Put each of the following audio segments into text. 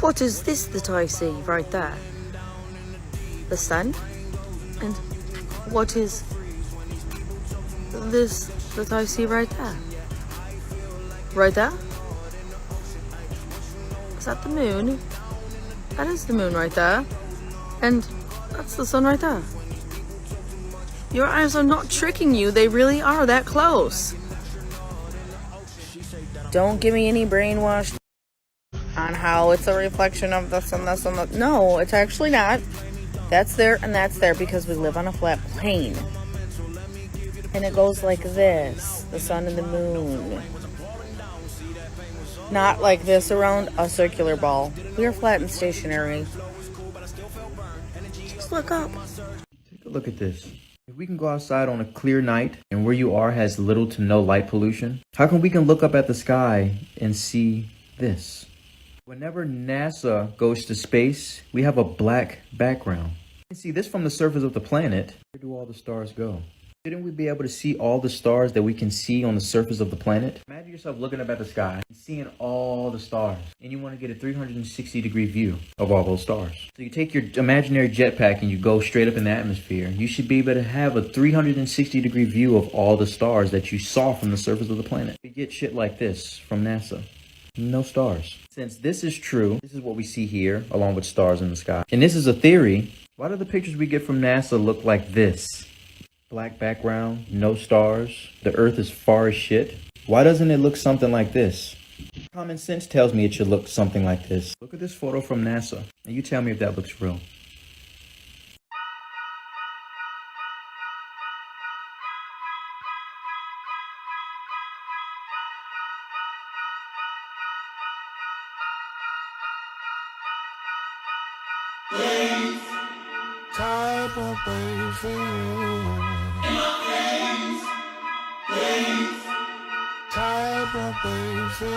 What is this that I see right there? The sun? And what is this that I see right there? Right there? Is that the moon? That is the moon right there. And that's the sun right there. Your eyes are not tricking you. They really are that close. Don't give me any brainwashed on how it's a reflection of this and this and that. No, it's actually not. That's there and that's there because we live on a flat plane. And it goes like this. The sun and the moon. Not like this around a circular ball. We are flat and stationary. Just look up. Take a look at this. If we can go outside on a clear night and where you are has little to no light pollution, how come we can look up at the sky and see this? Whenever NASA goes to space, we have a black background. You can see this from the surface of the planet. Where do all the stars go? Shouldn't we be able to see all the stars that we can see on the surface of the planet? Imagine yourself looking up at the sky and seeing all the stars, and you want to get a 360-degree view of all those stars. So you take your imaginary jetpack and you go straight up in the atmosphere. You should be able to have a 360-degree view of all the stars that you saw from the surface of the planet. We get shit like this from NASA. No stars. Since this is true, this is what we see here, along with stars in the sky. And this is a theory. Why do the pictures we get from NASA look like this? Black background, no stars, the earth is far as shit. Why doesn't it look something like this? Common sense tells me it should look something like this. Look at this photo from NASA, and you tell me if that looks real. Type of baby. Type of baby.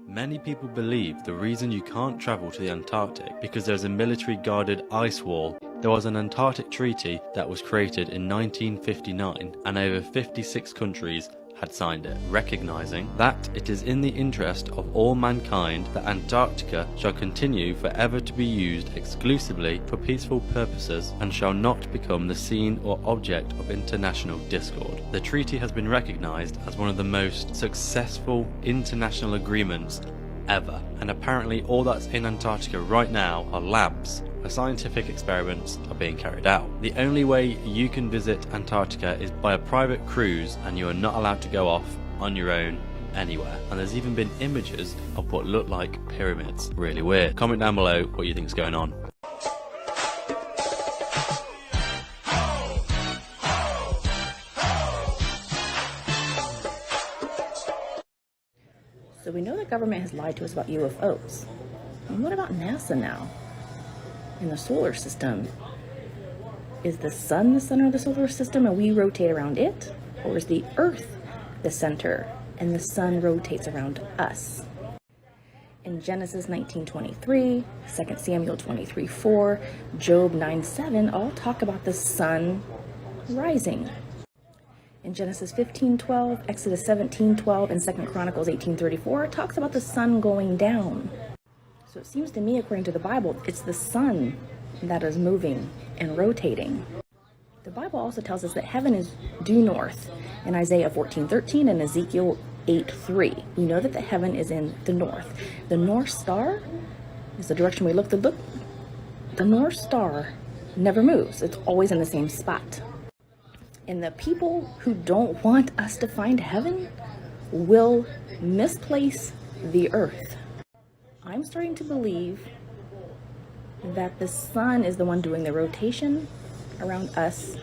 Many people believe the reason you can't travel to the Antarctic because there's a military guarded ice wall. There was an Antarctic treaty that was created in 1959 and over 56 countries had signed it, recognizing that it is in the interest of all mankind that Antarctica shall continue forever to be used exclusively for peaceful purposes and shall not become the scene or object of international discord. The treaty has been recognized as one of the most successful international agreements ever, and apparently all that's in Antarctica right now are labs where scientific experiments are being carried out. The only way you can visit Antarctica is by a private cruise, and you are not allowed to go off on your own anywhere. And there's even been images of what look like pyramids. Really weird. Comment down below what you think is going on. So we know the government has lied to us about UFOs. And what about NASA now? In the solar system, is the sun the center of the solar system and we rotate around it? Or is the earth the center and the sun rotates around us? In Genesis 19:23, 2 Samuel 23:4, Job 9:7 all talk about the sun rising. In Genesis 15:12, Exodus 17:12, and 2 Chronicles 18:34, it talks about the sun going down. So it seems to me, according to the Bible, it's the sun that is moving and rotating. The Bible also tells us that heaven is due north in Isaiah 14:13 and Ezekiel 8:3. We know that the heaven is in the north. The North Star is the direction we look. The North Star never moves. It's always in the same spot. And the people who don't want us to find heaven will misplace the earth. I'm starting to believe that the sun is the one doing the rotation around us.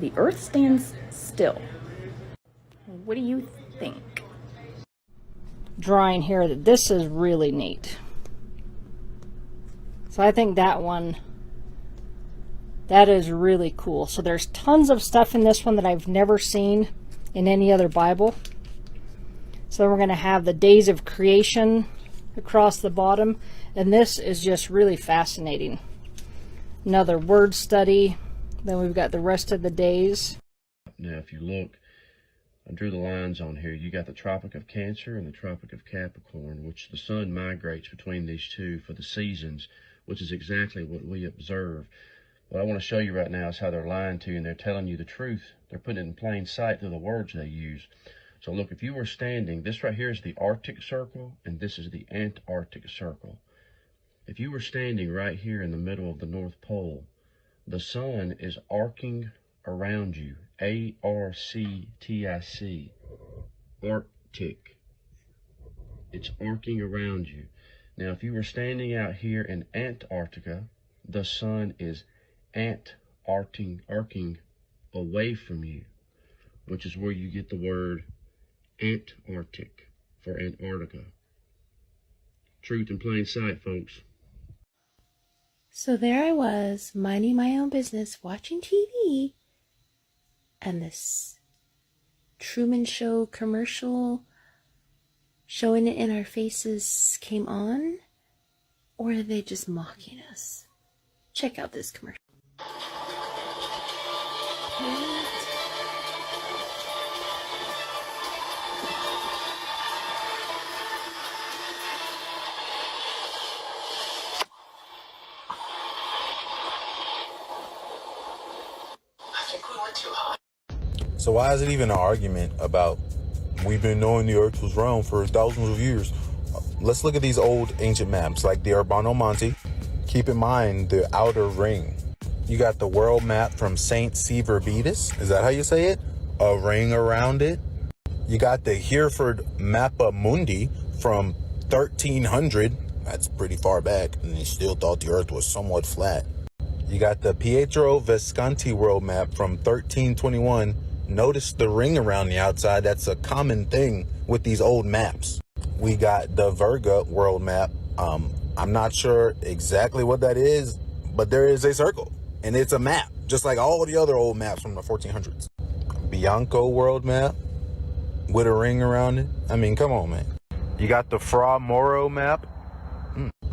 The earth stands still. What do you think? Drawing here that this is really neat. So I think that one, that is really cool. So there's tons of stuff in this one that I've never seen in any other Bible. So then we're going to have the days of creation across the bottom, and this is just really fascinating. Another word study. Then we've got the rest of the days. Now if you look, I drew the lines on here. You got the Tropic of Cancer and the Tropic of Capricorn, which the sun migrates between these two for the seasons, which is exactly what we observe. What I want to show you right now is how they're lying to you, and they're telling you the truth. They're putting it in plain sight through the words they use. So look, if you were standing, this right here is the Arctic Circle, and this is the Antarctic Circle. If you were standing right here in the middle of the North Pole, the sun is arcing around you. A-R-C-T-I-C. Arctic. It's arcing around you. Now, if you were standing out here in Antarctica, the sun is arcing away from you, which is where you get the word Antarctic for Antarctica. Truth in plain sight, folks. So there I was, minding my own business, watching TV, and this Truman Show commercial showing it in our faces came on? Or are they just mocking us? Check out this commercial. So why is it even an argument about we've been knowing the earth was round for thousands of years? Let's look at these old ancient maps like the Urbano Monte. Keep in mind the outer ring. You got the world map from Saint Severbitus. Is that how you say it? A ring around it. You got the Hereford Mappa Mundi from 1300. That's pretty far back, and they still thought the earth was somewhat flat. You got the Pietro Visconti world map from 1321. Notice the ring around the outside. That's a common thing with these old maps. We got the Virga world map. I'm not sure exactly what that is, but there is a circle, and it's a map, just like all the other old maps from the 1400s. Bianco world map with a ring around it. I mean, come on, man. You got the Fra Moro map.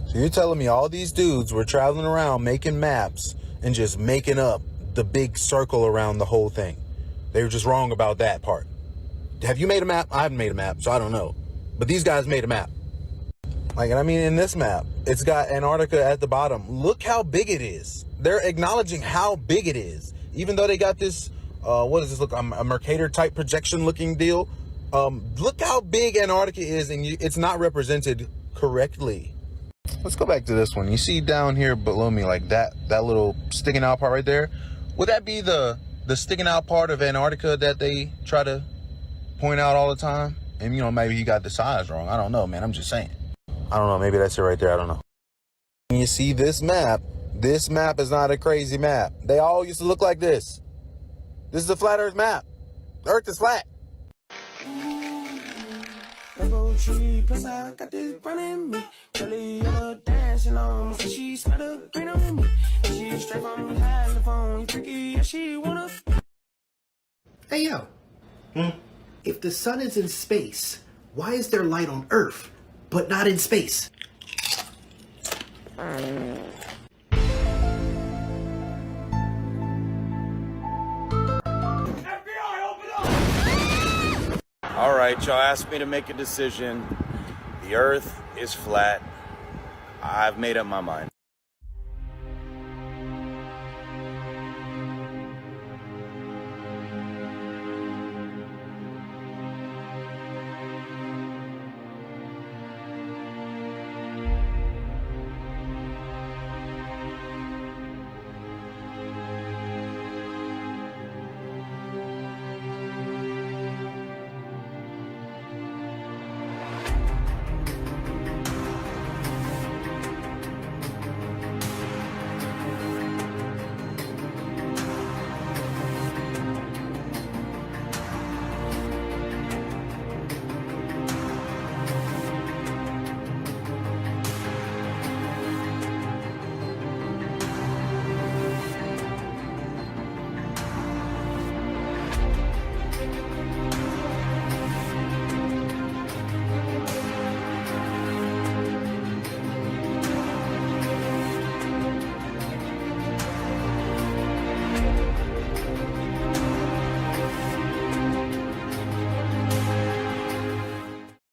So you're telling me all these dudes were traveling around making maps and just making up the big circle around the whole thing? They were just wrong about that part. Have you made a map? I haven't made a map, so I don't know. But these guys made a map. Like, I mean, in this map, it's got Antarctica at the bottom. Look how big it is. They're acknowledging how big it is. Even though they got this, what does this look, a Mercator type projection looking deal. Look how big Antarctica is, and it's not represented correctly. Let's go back to this one. You see down here below me, like that little sticking out part right there? Would that be the sticking out part of Antarctica that they try to point out all the time? And, you know, maybe you got the size wrong. I don't know, man. I'm just saying. I don't know. Maybe that's it right there. I don't know. When you see this map is not a crazy map. They all used to look like this. This is a flat Earth map. The Earth is flat. Plus I got this running me. Kelly yellow dancing on me. She smelled the green on me. She straight from California. Tricky, yeah, she wanna. Hey, yo. If the sun is in space, why is there light on Earth, but not in space? All right, y'all asked me to make a decision. The earth is flat. I've made up my mind.